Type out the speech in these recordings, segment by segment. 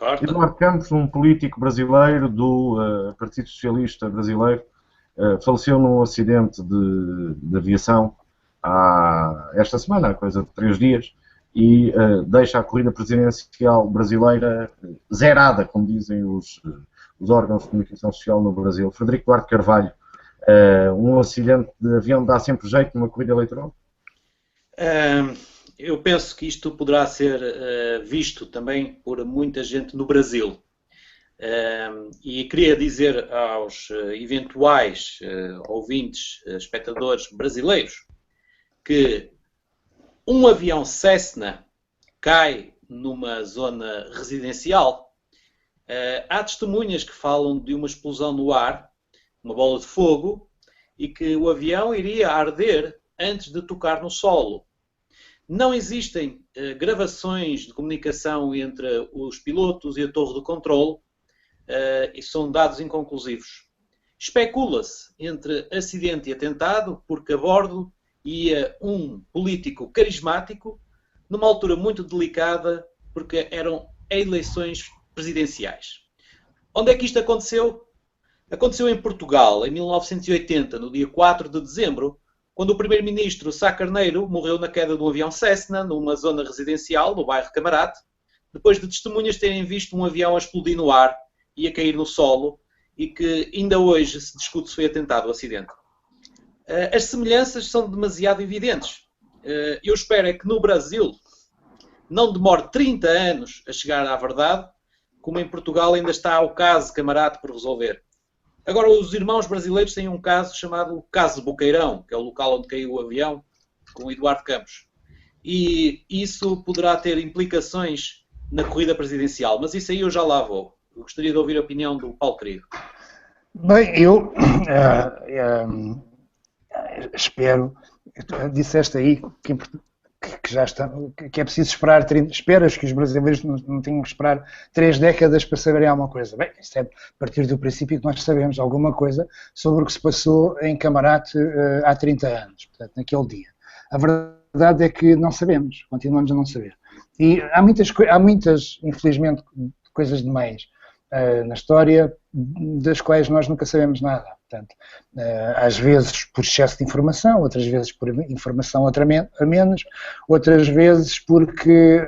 Corta. Eduardo Campos, um político brasileiro do Partido Socialista Brasileiro, faleceu num acidente de aviação esta semana, há coisa de 3 dias, e deixa a corrida presidencial brasileira zerada, como dizem os órgãos de comunicação social no Brasil. Frederico Duarte Carvalho, um acidente de avião dá sempre jeito numa corrida eleitoral? Eu penso que isto poderá ser visto também por muita gente no Brasil. E queria dizer aos eventuais ouvintes, espectadores brasileiros, que um avião Cessna cai numa zona residencial. Há testemunhas que falam de uma explosão no ar, uma bola de fogo, e que o avião iria arder antes de tocar no solo. Não existem gravações de comunicação entre os pilotos e a torre de controle, e são dados inconclusivos. Especula-se entre acidente e atentado, porque a bordo ia um político carismático, numa altura muito delicada, porque eram eleições presidenciais. Onde é que isto aconteceu? Aconteceu em Portugal, em 1980, no dia 4 de dezembro, quando o primeiro-ministro Sá Carneiro morreu na queda de um avião Cessna, numa zona residencial, no bairro Camarate, depois de testemunhas terem visto um avião a explodir no ar e a cair no solo, e que ainda hoje se discute se foi atentado ou acidente. As semelhanças são demasiado evidentes. Eu espero é que no Brasil não demore 30 anos a chegar à verdade, como em Portugal ainda está o caso Camarate por resolver. Agora, os irmãos brasileiros têm um caso chamado Caso Boqueirão, que é o local onde caiu o avião, com o Eduardo Campos. E isso poderá ter implicações na corrida presidencial, mas isso aí eu já lá vou. Eu gostaria de ouvir a opinião do Paulo Querido. Bem, eu espero, disseste aí que já está, que é preciso esperar, esperas que os brasileiros não tenham que esperar 3 décadas para saberem alguma coisa. Bem, isso é a partir do princípio que nós sabemos alguma coisa sobre o que se passou em Camarate há 30 anos, portanto, naquele dia. A verdade é que não sabemos, continuamos a não saber. E há muitas, infelizmente, coisas de meias na história das quais nós nunca sabemos nada. Portanto, às vezes por excesso de informação, outras vezes por informação a menos, outras vezes porque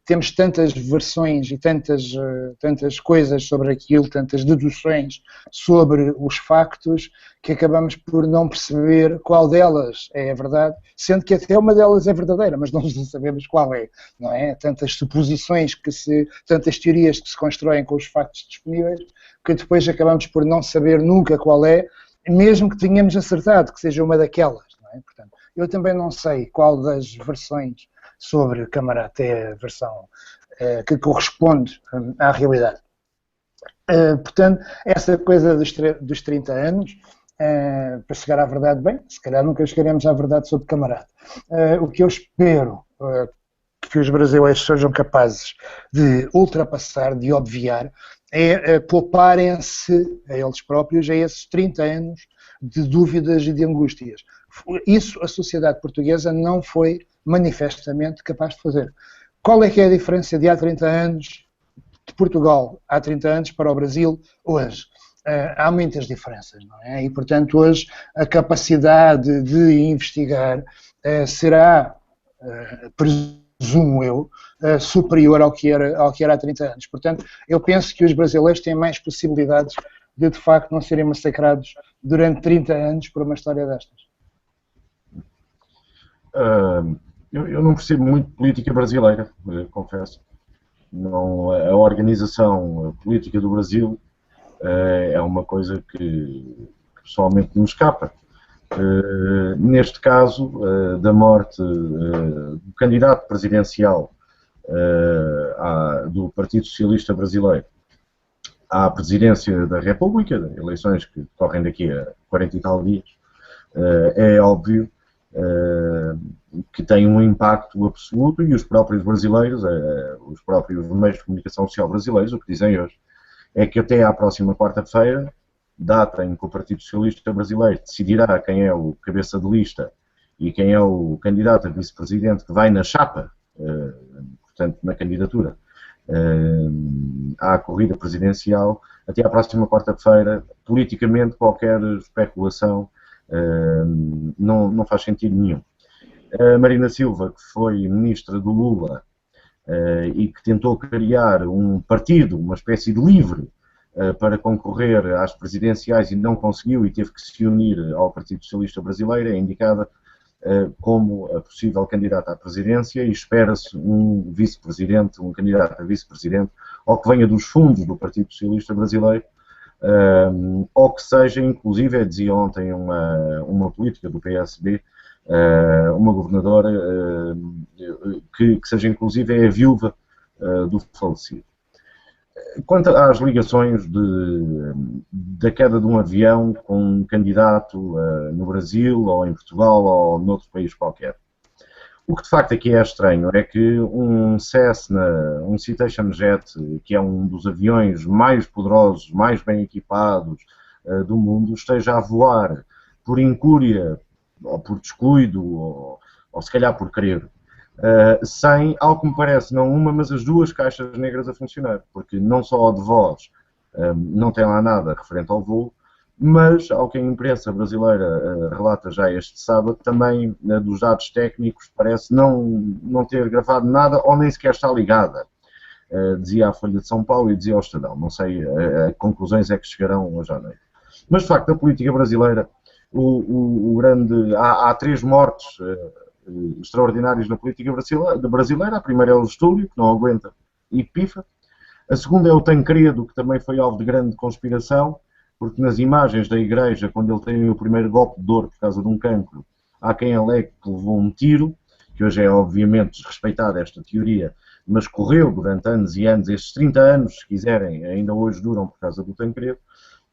temos tantas versões e tantas coisas sobre aquilo, tantas deduções sobre os factos, que acabamos por não perceber qual delas é a verdade, sendo que até uma delas é verdadeira, mas não sabemos qual é, não é? Tantas suposições, tantas teorias que se constroem com os factos disponíveis, que depois acabamos por não saber nunca qual é, mesmo que tenhamos acertado que seja uma daquelas, não é? Portanto, eu também não sei qual das versões sobre Camarate é a versão que corresponde à realidade. Portanto, essa coisa dos 30 anos, para chegar à verdade, bem, se calhar nunca chegaremos à verdade sobre Camarate. O que eu espero que os brasileiros sejam capazes de ultrapassar, de obviar, é pouparem-se a eles próprios a esses 30 anos de dúvidas e de angústias. Isso a sociedade portuguesa não foi manifestamente capaz de fazer. Qual é que é a diferença de há 30 anos, de Portugal há 30 anos para o Brasil hoje? Há muitas diferenças, não é? E, portanto, hoje a capacidade de investigar será, presumo eu, superior ao que era há 30 anos. Portanto, eu penso que os brasileiros têm mais possibilidades de facto, não serem massacrados durante 30 anos por uma história destas. Eu não percebo muito política brasileira, confesso. Não, a organização política do Brasil é uma coisa que pessoalmente me escapa. Neste caso, da morte do candidato presidencial do Partido Socialista Brasileiro à presidência da República, eleições que decorrem daqui a 40 e tal dias, é óbvio que tem um impacto absoluto, e os próprios brasileiros, os próprios meios de comunicação social brasileiros, o que dizem hoje é que até à próxima quarta-feira, data em que o Partido Socialista Brasileiro decidirá quem é o cabeça de lista e quem é o candidato a vice-presidente que vai na chapa, portanto na candidatura à corrida presidencial, até à próxima quarta-feira, politicamente, qualquer especulação não faz sentido nenhum. A Marina Silva, que foi ministra do Lula e que tentou criar um partido, uma espécie de livre, para concorrer às presidenciais e não conseguiu e teve que se unir ao Partido Socialista Brasileiro, é indicada como a possível candidata à presidência e espera-se um vice-presidente, um candidato a vice-presidente, ou que venha dos fundos do Partido Socialista Brasileiro, ou que seja, inclusive, dizia ontem uma política do PSB, uma governadora que seja, inclusive, a viúva do falecido. Quanto às ligações da queda de um avião com um candidato no Brasil, ou em Portugal, ou noutro país qualquer, o que de facto aqui é estranho é que um Cessna, um Citation Jet, que é um dos aviões mais poderosos, mais bem equipados do mundo, esteja a voar por incúria, ou por descuido, ou se calhar por querer, sem, ao que me parece, não uma, mas as duas caixas negras a funcionar, porque não só a de voz não tem lá nada referente ao voo, mas, ao que a imprensa brasileira relata já este sábado, também dos dados técnicos parece não ter gravado nada ou nem sequer está ligada. Dizia a Folha de São Paulo e dizia ao Estadão. Não sei a conclusões é que chegarão hoje à noite. Mas, de facto, a política brasileira, há 3 mortes extraordinários na política brasileira. A primeira é o Getúlio, que não aguenta e pifa. A segunda é o Tancredo, que também foi alvo de grande conspiração, porque nas imagens da igreja, quando ele tem o primeiro golpe de dor por causa de um cancro, há quem alegue que levou um tiro, que hoje é obviamente desrespeitada esta teoria, mas correu durante anos e anos, estes 30 anos, se quiserem, ainda hoje duram por causa do Tancredo.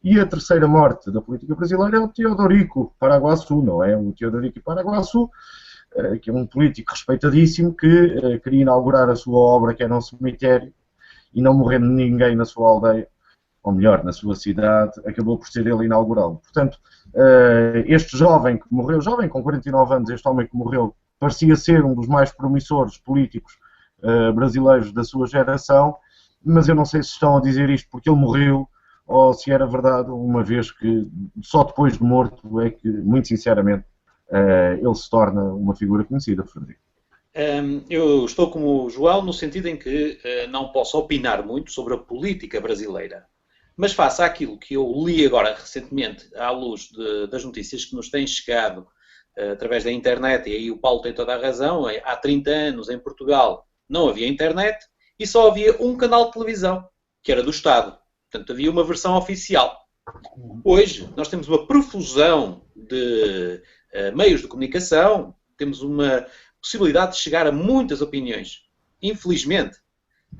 E a terceira morte da política brasileira é o Teodorico Paraguaçu, não é? O Teodorico Paraguaçu, que é um político respeitadíssimo, que queria inaugurar a sua obra, que era um cemitério, e não morrendo ninguém na sua aldeia, ou melhor, na sua cidade, acabou por ser ele inaugurá-lo. Portanto, este jovem que morreu, jovem com 49 anos, este homem que morreu, parecia ser um dos mais promissores políticos brasileiros da sua geração, mas eu não sei se estão a dizer isto porque ele morreu, ou se era verdade, uma vez que só depois de morto é que, muito sinceramente, ele se torna uma figura conhecida, Frederico. Eu estou como o João no sentido em que não posso opinar muito sobre a política brasileira. Mas face àquilo que eu li agora recentemente, à luz das notícias que nos têm chegado através da internet, e aí o Paulo tem toda a razão, há 30 anos em Portugal não havia internet e só havia um canal de televisão, que era do Estado. Portanto, havia uma versão oficial. Hoje, nós temos uma profusão de meios de comunicação, temos uma possibilidade de chegar a muitas opiniões. Infelizmente,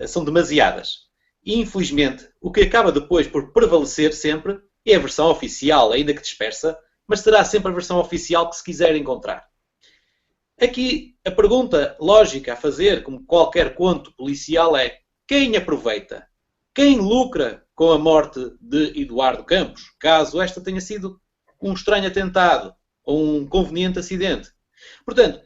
são demasiadas. E, infelizmente, o que acaba depois por prevalecer sempre é a versão oficial, ainda que dispersa, mas será sempre a versão oficial que se quiser encontrar. Aqui, a pergunta lógica a fazer, como qualquer conto policial, é: quem aproveita? Quem lucra com a morte de Eduardo Campos, caso esta tenha sido um estranho atentado ou um conveniente acidente? Portanto,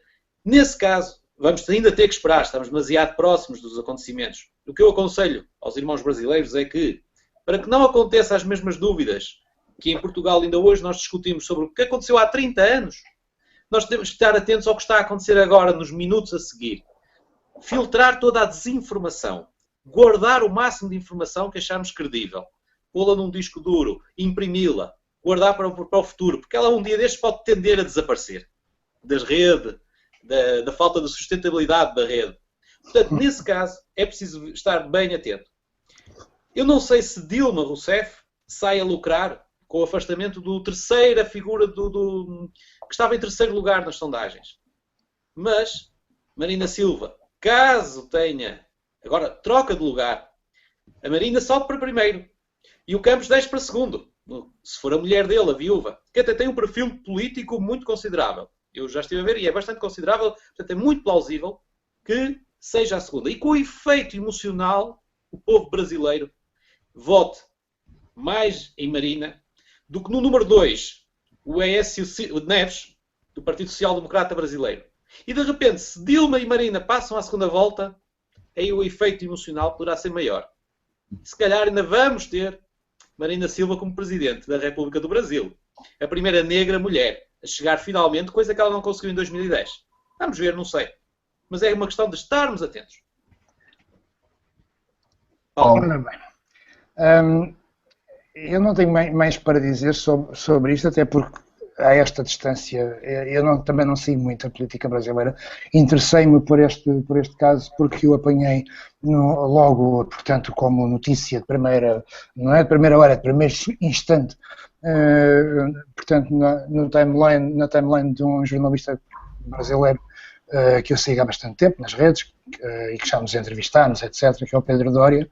nesse caso, vamos ainda ter que esperar, estamos demasiado próximos dos acontecimentos. O que eu aconselho aos irmãos brasileiros é que, para que não aconteça as mesmas dúvidas que em Portugal ainda hoje nós discutimos sobre o que aconteceu há 30 anos, nós temos que estar atentos ao que está a acontecer agora, nos minutos a seguir. Filtrar toda a desinformação. Guardar o máximo de informação que acharmos credível. Pô-la num disco duro, imprimi-la, guardar para o futuro, porque ela um dia destes pode tender a desaparecer. Das redes, da falta de sustentabilidade da rede. Portanto, nesse caso, é preciso estar bem atento. Eu não sei se Dilma Rousseff sai a lucrar com o afastamento do terceira figura que estava em terceiro lugar nas sondagens. Mas, Marina Silva, caso tenha, agora troca de lugar, a Marina sobe para primeiro e o Campos desce para segundo. Se for a mulher dele, a viúva, que até tem um perfil político muito considerável. Eu já estive a ver e é bastante considerável, portanto é muito plausível que seja a segunda. E com o efeito emocional, o povo brasileiro vote mais em Marina do que no número 2, o Aécio Neves, do Partido Social Democrata Brasileiro. E de repente, se Dilma e Marina passam à segunda volta, aí o efeito emocional poderá ser maior. Se calhar ainda vamos ter Marina Silva como Presidente da República do Brasil. A primeira negra mulher a chegar finalmente, coisa que ela não conseguiu em 2010. Vamos ver, não sei. Mas é uma questão de estarmos atentos. Ora bem. Eu não tenho mais para dizer sobre isto, até porque a esta distância eu também não sigo muito a política brasileira. Interessei-me por este caso porque eu apanhei logo, portanto, como notícia de primeira, não é de primeira hora, de primeiro instante, portanto, na timeline de um jornalista brasileiro que eu sigo há bastante tempo nas redes e que já nos entrevistámos, etc., que é o Pedro Doria.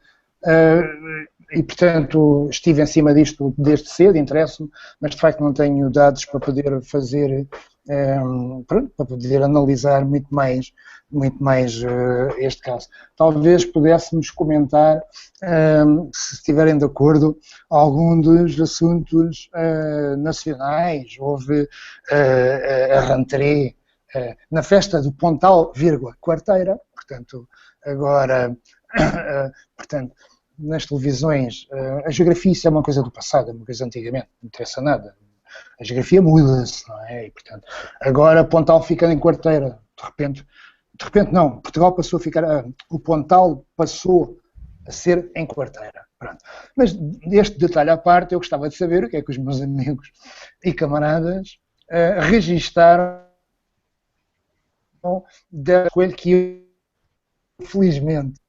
E, portanto, estive em cima disto desde cedo, interesso-me, mas de facto não tenho dados para poder fazer, para poder analisar muito mais este caso. Talvez pudéssemos comentar, se estiverem de acordo, algum dos assuntos nacionais. Houve a rentrée na festa do Pontal, Quarteira, portanto, agora, portanto, nas televisões, a geografia isso é uma coisa do passado, é uma coisa antigamente, não interessa nada. A geografia muda-se, não é? E, portanto, agora Pontal fica em Quarteira, de repente não, Portugal passou a ficar, o Pontal passou a ser em Quarteira. Pronto. Mas deste detalhe à parte, eu gostava de saber o que é que os meus amigos e camaradas registaram da Coelho, que felizmente.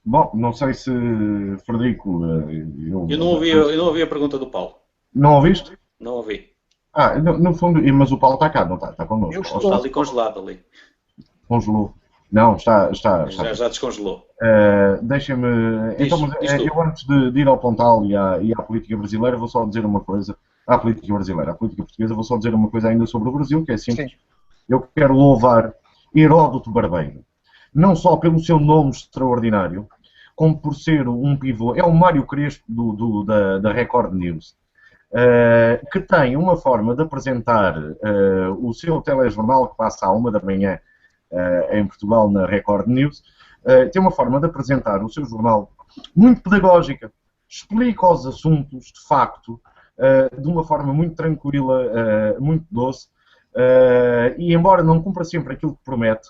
Bom, não sei se, Frederico... Eu não ouvi a pergunta do Paulo. Não ouviste? Não ouvi. No fundo, mas o Paulo está cá, não está? Está connosco. Está ali congelado ali. Congelou. Não, está. Já descongelou. Deixa-me... Então, eu antes de ir ao Pontal e à política brasileira, vou só dizer uma coisa. À política brasileira, à política portuguesa, vou só dizer uma coisa ainda sobre o Brasil, que é simples. Sim. Eu quero louvar Heródoto Barbeiro. Não só pelo seu nome extraordinário, como por ser um pivô. É o Mário Crespo da Record News, que tem uma forma de apresentar o seu telejornal, que passa à 1 da manhã em Portugal, na Record News. Tem uma forma de apresentar o seu jornal muito pedagógica. Explica os assuntos, de facto, de uma forma muito tranquila, muito doce, e embora não cumpra sempre aquilo que promete,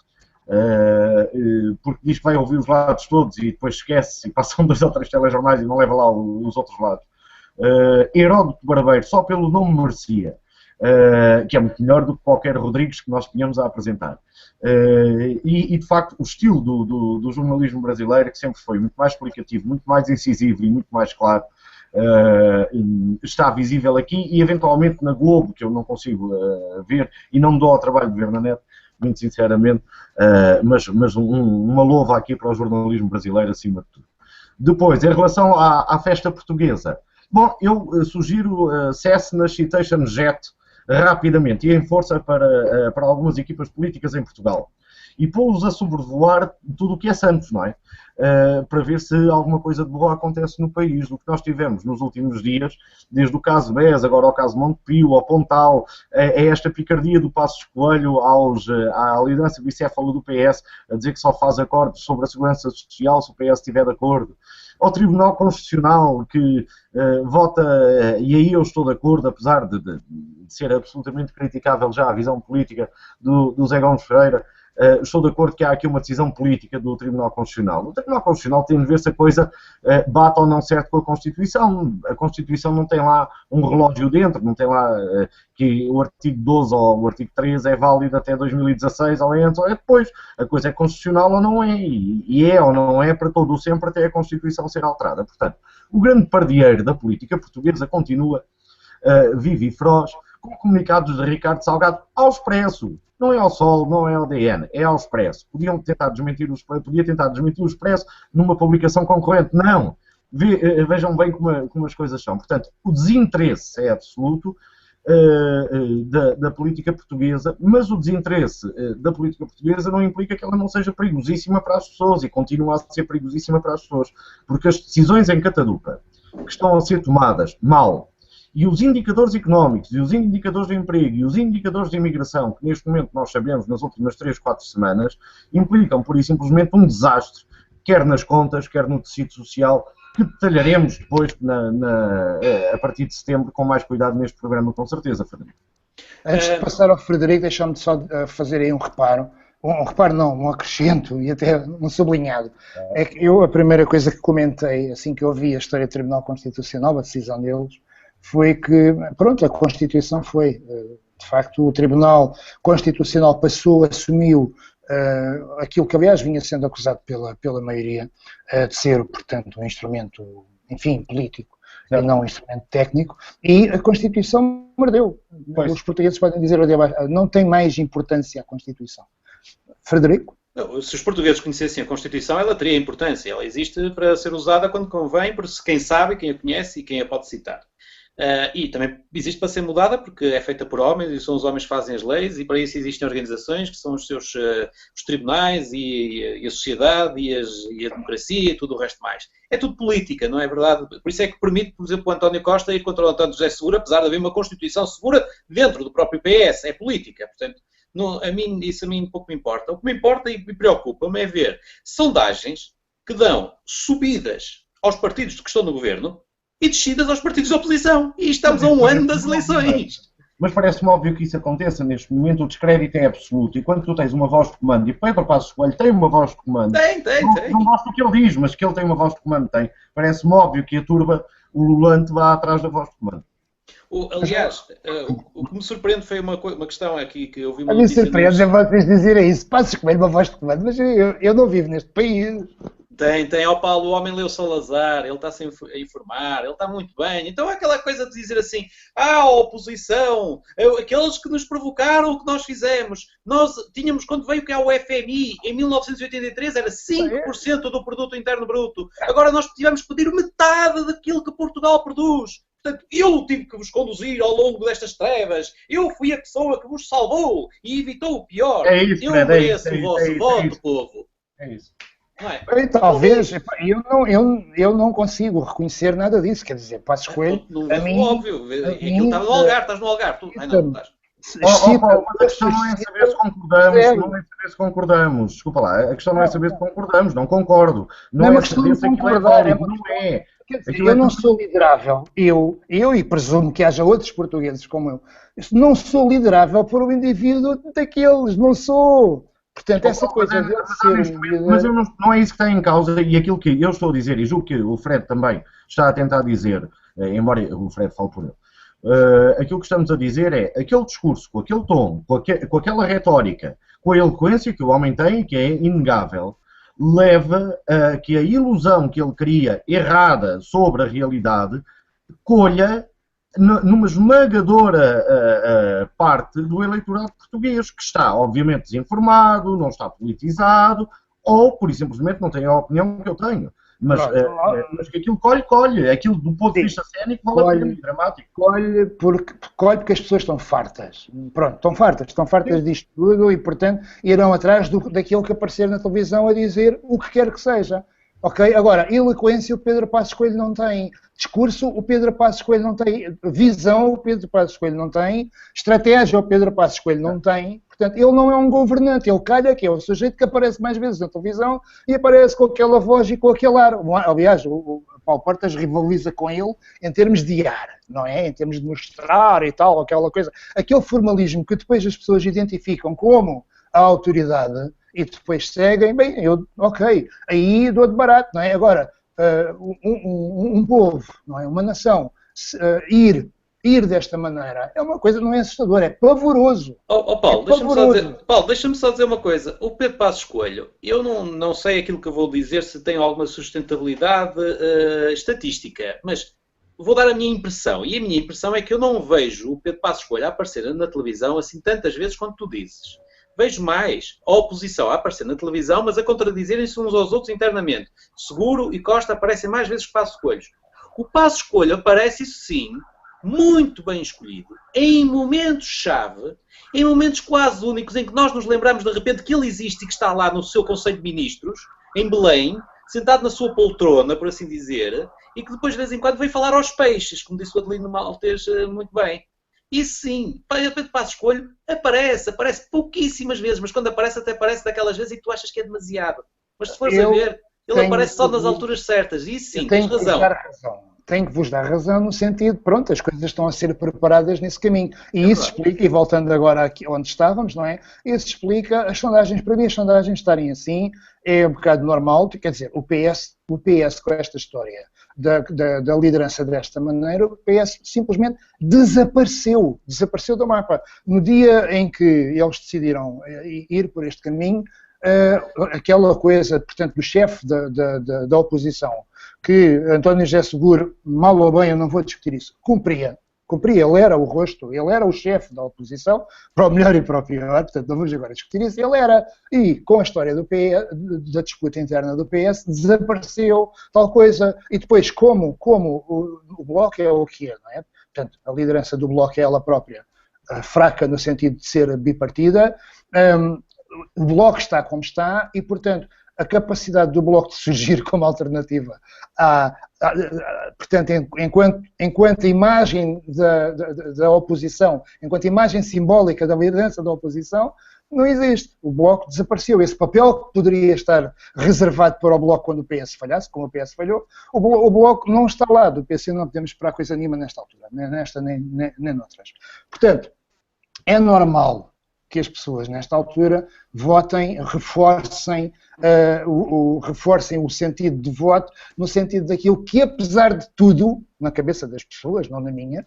porque diz que vai ouvir os lados todos e depois esquece e passam 2 ou 3 telejornais e não leva lá os outros lados. Heródoto Barbeiro, só pelo nome merecia, que é muito melhor do que qualquer Rodrigues que nós tínhamos a apresentar. E de facto o estilo do jornalismo brasileiro, que sempre foi muito mais explicativo, muito mais incisivo e muito mais claro, está visível aqui e eventualmente na Globo, que eu não consigo ver e não me dou ao trabalho de ver na net, muito sinceramente, mas uma louva aqui para o jornalismo brasileiro acima de tudo. Depois, em relação à festa portuguesa, bom, eu sugiro cesse na Citation Jet rapidamente e em força para algumas equipas políticas em Portugal e pô-los a sobrevoar tudo o que é Santos, não é? Para ver se alguma coisa de boa acontece no país. O que nós tivemos nos últimos dias, desde o caso BES, agora ao caso Montepio, ao Pontal, é esta picardia do Passos Coelho à liderança bicéfala do PS, a dizer que só faz acordos sobre a segurança social se o PS estiver de acordo. Ao Tribunal Constitucional, que vota, e aí eu estou de acordo, apesar de ser absolutamente criticável já a visão política do Zé Gomes Ferreira, estou de acordo que há aqui uma decisão política do Tribunal Constitucional. O Tribunal Constitucional tem de ver se a coisa bate ou não certo com a Constituição. A Constituição não tem lá um relógio dentro, não tem lá que o artigo 12 ou o artigo 13 é válido até 2016 ou é antes ou é depois. A coisa é constitucional ou não é, e é ou não é para todo o sempre até a Constituição ser alterada. Portanto, o grande pardieiro da política portuguesa continua vivo e feroz, com comunicados de Ricardo Salgado ao Expresso. Não é ao Sol, não é ao DN, é ao Expresso. Podia tentar desmentir o Expresso numa publicação concorrente. Não. Vejam bem como as coisas são. Portanto, o desinteresse é absoluto da política portuguesa, mas o desinteresse da política portuguesa não implica que ela não seja perigosíssima para as pessoas e continua a ser perigosíssima para as pessoas. Porque as decisões em catadupa que estão a ser tomadas mal E os indicadores económicos, e os indicadores de emprego, e os indicadores de imigração, que neste momento nós sabemos nas últimas 3, 4 semanas, implicam, pura e simplesmente, um desastre, quer nas contas, quer no tecido social, que detalharemos depois a partir de setembro com mais cuidado neste programa, com certeza, Frederico. Antes de passar ao Frederico, deixa-me só fazer aí um reparo. Um reparo não, um acrescento e até um sublinhado. É que eu, a primeira coisa que comentei, assim que eu vi a história do Tribunal Constitucional, a decisão deles, foi que, pronto, a Constituição foi, de facto, o Tribunal Constitucional assumiu aquilo que, aliás, vinha sendo acusado pela maioria de ser, portanto, um instrumento, enfim, político, e não um instrumento técnico, e a Constituição mordeu. Pois. Os portugueses podem dizer, não tem mais importância a Constituição. Frederico? Se os portugueses conhecessem a Constituição, ela teria importância. Ela existe para ser usada quando convém, por quem sabe, quem a conhece e quem a pode citar. E também existe para ser mudada porque é feita por homens e são os homens que fazem as leis e para isso existem organizações que são os tribunais e a sociedade e a democracia e tudo o resto mais. É tudo política, não é verdade? Por isso é que permite, por exemplo, o António Costa ir contra o António José Segura, apesar de haver uma Constituição segura dentro do próprio PS. É política, portanto, isso a mim pouco me importa. O que me importa e me preocupa-me é ver sondagens que dão subidas aos partidos que estão no governo e descidas aos partidos de oposição. E estamos a um ano das eleições. Mas parece-me óbvio que isso aconteça neste momento, o descrédito é absoluto. E quando tu tens uma voz de comando, e Pedro Passos Coelho tem uma voz de comando, tem. Não gosto do que ele diz, mas que ele tem uma voz de comando, tem. Parece-me óbvio que a turba, o Lulante, vá atrás da voz de comando. Aliás, o que me surpreende foi uma questão aqui que eu vi uma notícia. A mim surpreende é vocês dizerem isso. Passos Coelho uma voz de comando, mas eu não vivo neste país. Tem, ó Paulo, o homem leu Salazar, ele está-se a informar, ele está muito bem. Então é aquela coisa de dizer assim, a oposição, aqueles que nos provocaram o que nós fizemos. Nós tínhamos, quando veio cá o FMI, em 1983, era 5% do produto interno bruto. Agora nós tivemos que pedir metade daquilo que Portugal produz. Portanto, eu tive que vos conduzir ao longo destas trevas. Eu fui a pessoa que vos salvou e evitou o pior. É isso, eu mereço o vosso voto, povo. É isso. É? Talvez, eu não consigo reconhecer nada disso, quer dizer, Passos Coelho, a mim... Óbvio, aquilo está no Algarve, estás no Algarve, tu... Ai, não estás. Paulo, a questão não é saber se concordamos, não é saber se concordamos, desculpa lá, a questão não é saber se concordamos, não concordo, não é saber se aquilo é válido, não é. Quer dizer, eu não sou liderável, eu e presumo que haja outros portugueses como eu, não sou liderável por um indivíduo daqueles, não sou... Portanto, essa coisa de ser... Mas não é isso que está em causa e aquilo que eu estou a dizer, e julgo que o Fred também está a tentar dizer, embora o Fred fale por ele, aquilo que estamos a dizer é, aquele discurso, com aquele tom, com aquela retórica, com a eloquência que o homem tem, que é inegável, leva a que a ilusão que ele cria, errada sobre a realidade, colha numa esmagadora parte do eleitorado português, que está, obviamente, desinformado, não está politizado, ou, por simplesmente, não tem a opinião que eu tenho. Mas que aquilo colhe. Aquilo, do ponto de vista cénico, vale a pena, dramático. Colhe porque as pessoas estão fartas. Pronto, estão fartas disto tudo e, portanto, irão atrás daquilo que aparecer na televisão a dizer o que quer que seja. Ok? Agora, eloquência o Pedro Passos Coelho não tem, discurso o Pedro Passos Coelho não tem, visão o Pedro Passos Coelho não tem, estratégia o Pedro Passos Coelho não tem, portanto, ele não é um governante, ele calha que é o sujeito que aparece mais vezes na televisão e aparece com aquela voz e com aquele ar. Aliás, o Paulo Portas rivaliza com ele em termos de ar, não é? Em termos de mostrar e tal, aquela coisa. Aquele formalismo que depois as pessoas identificam como a autoridade e depois seguem, bem, ok, aí dou de barato, não é? Agora, um povo, não é? Uma nação, ir desta maneira é uma coisa, não é assustadora, é pavoroso. Paulo, deixa-me só dizer uma coisa. O Pedro Passos Coelho, eu não sei aquilo que eu vou dizer se tem alguma sustentabilidade estatística, mas vou dar a minha impressão, e a minha impressão é que eu não vejo o Pedro Passos Coelho a aparecer na televisão assim tantas vezes quanto tu dizes. Vejo mais a oposição a aparecer na televisão, mas a contradizerem-se uns aos outros internamente. Seguro e Costa aparecem mais vezes que Passos Coelho. O Passos Coelho aparece, isso sim, muito bem escolhido, em momentos-chave, em momentos quase únicos, em que nós nos lembramos de repente que ele existe e que está lá no seu Conselho de Ministros, em Belém, sentado na sua poltrona, por assim dizer, e que depois de vez em quando vem falar aos peixes, como disse o Adelino Maltês muito bem. E sim, Pedro Passos Coelho aparece pouquíssimas vezes, mas quando aparece até aparece daquelas vezes e tu achas que é demasiado. Mas se fores a ver, ele aparece só nas alturas certas. E sim, tens razão. Tenho que vos dar razão no sentido, pronto, as coisas estão a ser preparadas nesse caminho. E isso explica, e voltando agora aqui onde estávamos, não é? Isso explica as sondagens, para mim as sondagens estarem assim é um bocado normal, quer dizer, o PS com esta história da liderança desta maneira, o PS simplesmente desapareceu do mapa. No dia em que eles decidiram ir por este caminho, aquela coisa, portanto, do chefe da oposição, que António José Seguro, mal ou bem, eu não vou discutir isso, cumpria, ele era o rosto, ele era o chefe da oposição, para o melhor e para o pior, portanto não vamos agora discutir isso, ele era, e com a história do PS, da disputa interna do PS, desapareceu tal coisa, e depois como o Bloco é o que é, não é? Portanto, a liderança do Bloco é ela própria, fraca no sentido de ser bipartida, o Bloco está como está e, portanto, a capacidade do Bloco de surgir como alternativa portanto, enquanto imagem da oposição, enquanto imagem simbólica da liderança da oposição, não existe. O Bloco desapareceu. Esse papel que poderia estar reservado para o Bloco quando o PS falhasse, como o PS falhou, o Bloco não está lá. Do PC não podemos esperar coisa nenhuma nesta altura, nem nesta nem noutras. Portanto, é normal que as pessoas, nesta altura, votem, reforcem o sentido de voto, no sentido daquilo que, apesar de tudo, na cabeça das pessoas, não na minha,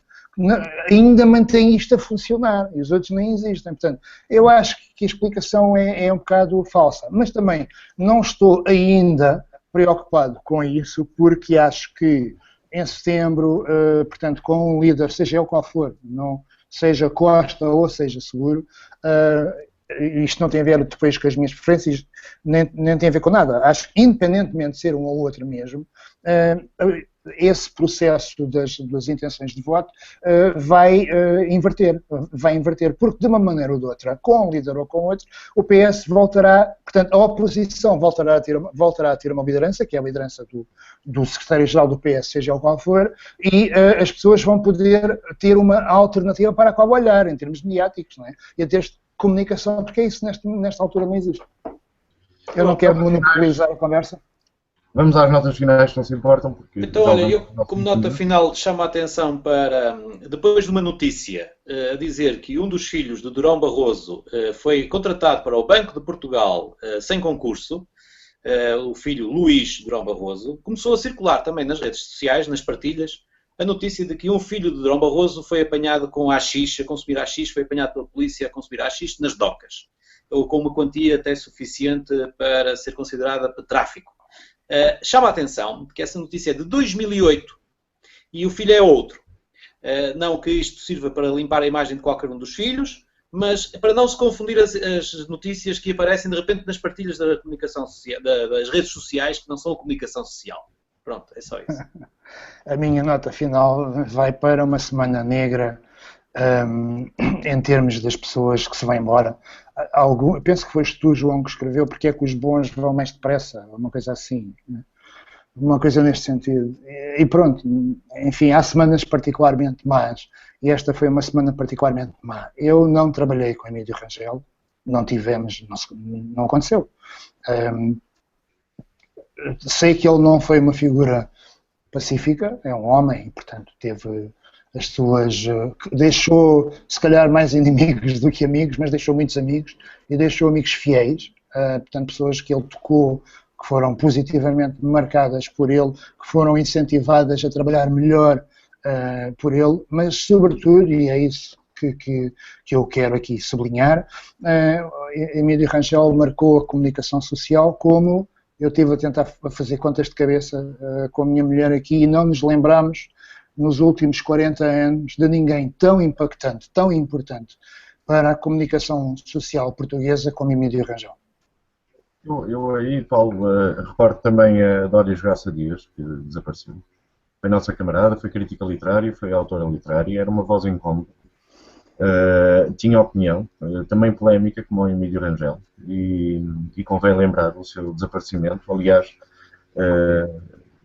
ainda mantém isto a funcionar, e os outros nem existem. Portanto, eu acho que a explicação é um bocado falsa, mas também não estou ainda preocupado com isso, porque acho que em setembro, portanto, com um líder, seja ele qual for, não seja Costa ou seja Seguro, isto não tem a ver depois com as minhas preferências, nem tem a ver com nada. Acho que, independentemente de ser um ou outro mesmo, esse processo das intenções de voto vai inverter, porque de uma maneira ou de outra, com um líder ou com outro, o PS voltará, portanto, a oposição voltará a ter uma liderança, que é a liderança do secretário-geral do PS, seja ele qual for, e as pessoas vão poder ter uma alternativa para a qual olhar, em termos mediáticos, não é? E em termos de comunicação, porque isso nesta altura não existe. Eu não quero monopolizar a conversa. Vamos às notas finais, se não se importam. Porque então, olha, eu como nota final chamo a atenção para, depois de uma notícia a dizer que um dos filhos de Durão Barroso foi contratado para o Banco de Portugal sem concurso, o filho Luís Durão Barroso, começou a circular também nas redes sociais, nas partilhas, a notícia de que um filho de Durão Barroso foi apanhado com haxixe, a consumir haxixe, foi apanhado pela polícia a consumir haxixe nas docas, ou com uma quantia até suficiente para ser considerada para tráfico. Chama a atenção que essa notícia é de 2008 e o filho é outro. Não que isto sirva para limpar a imagem de qualquer um dos filhos, mas para não se confundir as notícias que aparecem de repente nas partilhas da comunicação social, das redes sociais, que não são a comunicação social. Pronto, é só isso. A minha nota final vai para uma semana negra em termos das pessoas que se vão embora. Penso que foste tu, João, que escreveu porque é que os bons vão mais depressa, uma coisa assim, né? Uma coisa neste sentido. E pronto, enfim, há semanas particularmente más, e esta foi uma semana particularmente má. Eu não trabalhei com Emílio Rangel, não tivemos, não aconteceu. Sei que ele não foi uma figura pacífica, é um homem, e portanto teve as suas... deixou, se calhar, mais inimigos do que amigos, mas deixou muitos amigos, e deixou amigos fiéis, portanto pessoas que ele tocou, que foram positivamente marcadas por ele, que foram incentivadas a trabalhar melhor por ele, mas sobretudo, e é isso que eu quero aqui sublinhar, Emílio Rangel marcou a comunicação social como... Eu estive a tentar fazer contas de cabeça com a minha mulher aqui e não nos lembramos, nos últimos 40 anos, de ninguém tão impactante, tão importante para a comunicação social portuguesa como Emílio Rangel. Eu aí, Paulo, recordo também a Dória Jogaça Dias, que desapareceu. Foi nossa camarada, foi crítica literária, foi autora literária, era uma voz incómoda. Tinha opinião, também polémica, como o Emílio Rangel, e convém lembrar o seu desaparecimento. Aliás,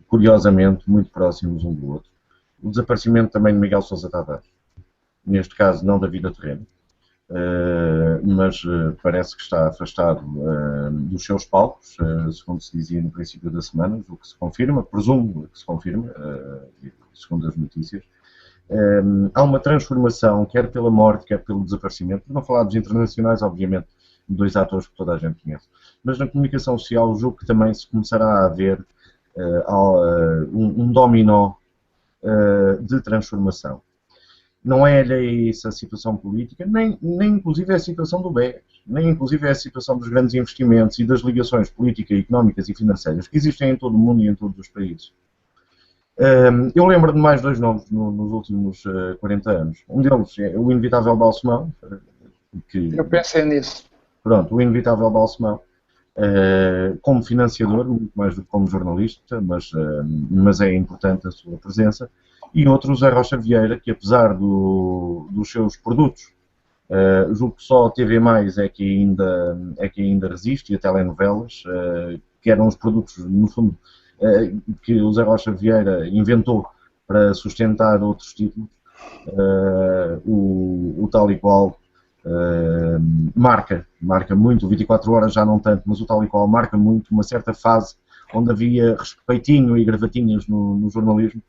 curiosamente, muito próximos um do outro. O desaparecimento também de Miguel Sousa Tavares, neste caso não da vida terrena, mas parece que está afastado dos seus palcos, segundo se dizia no princípio da semana, o que se confirma, presumo que se confirma, segundo as notícias. Há uma transformação, quer pela morte, quer pelo desaparecimento, por não falar dos internacionais, obviamente, dois atores que toda a gente conhece, mas na comunicação social julgo que também se começará a ver um dominó de transformação. Não é isso a situação política, nem inclusive é a situação do BES, nem inclusive é a situação dos grandes investimentos e das ligações políticas, económicas e financeiras que existem em todo o mundo e em todos os países. Eu lembro de mais dois nomes nos últimos 40 anos. Um deles é o inevitável Balsemão. Eu pensei nisso. Pronto, o inevitável Balsemão, como financiador, muito mais do que como jornalista, mas é importante a sua presença. E outro, o Zé Rocha Vieira, que apesar dos seus produtos, julgo que só a TV+, é que ainda resiste, e a telenovelas, que eram os produtos, no fundo, que o Zé Rocha Vieira inventou para sustentar outros títulos, o tal e qual marca muito, 24 horas já não tanto, mas o tal e qual marca muito uma certa fase onde havia respeitinho e gravatinhas no jornalismo,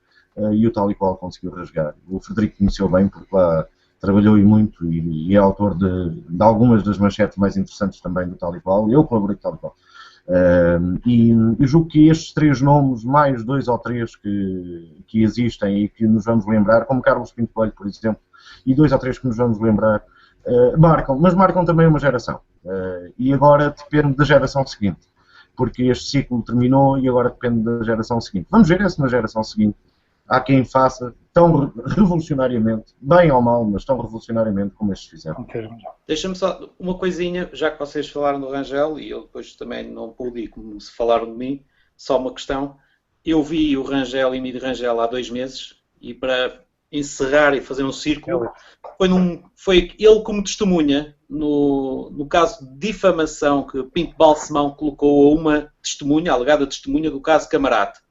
e o tal e qual conseguiu rasgar. O Frederico conheceu bem, porque lá trabalhou e muito, e é autor de algumas das manchetes mais interessantes também do tal e qual. Eu colaborei com o tal e qual. E julgo que estes três nomes, mais dois ou três que existem e que nos vamos lembrar, como Carlos Pinto Coelho, por exemplo, e dois ou três que nos vamos lembrar, mas marcam também uma geração. E agora depende da geração seguinte, porque este ciclo terminou e agora depende da geração seguinte. Vamos ver se na geração seguinte há quem faça tão revolucionariamente, bem ou mal, mas tão revolucionariamente como estes fizeram. Deixa-me só uma coisinha, já que vocês falaram do Rangel, e eu depois também não pude, como se falaram de mim, só uma questão. Eu vi o Rangel e Midi Rangel há 2 meses, e para encerrar e fazer um círculo, foi ele como testemunha, no caso de difamação que Pinto Balsemão colocou a uma testemunha, a alegada testemunha do caso Camarate.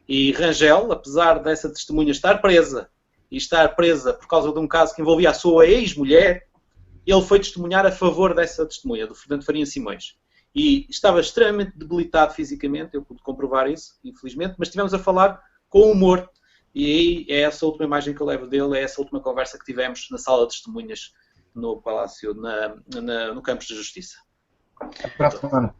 E Rangel, apesar dessa testemunha estar presa, e estar presa por causa de um caso que envolvia a sua ex-mulher, ele foi testemunhar a favor dessa testemunha, do Fernando Faria Simões. E estava extremamente debilitado fisicamente, eu pude comprovar isso, infelizmente, mas estivemos a falar com humor. E aí é essa última imagem que eu levo dele, é essa última conversa que tivemos na sala de testemunhas no Palácio, no Campos de Justiça. Para a semana.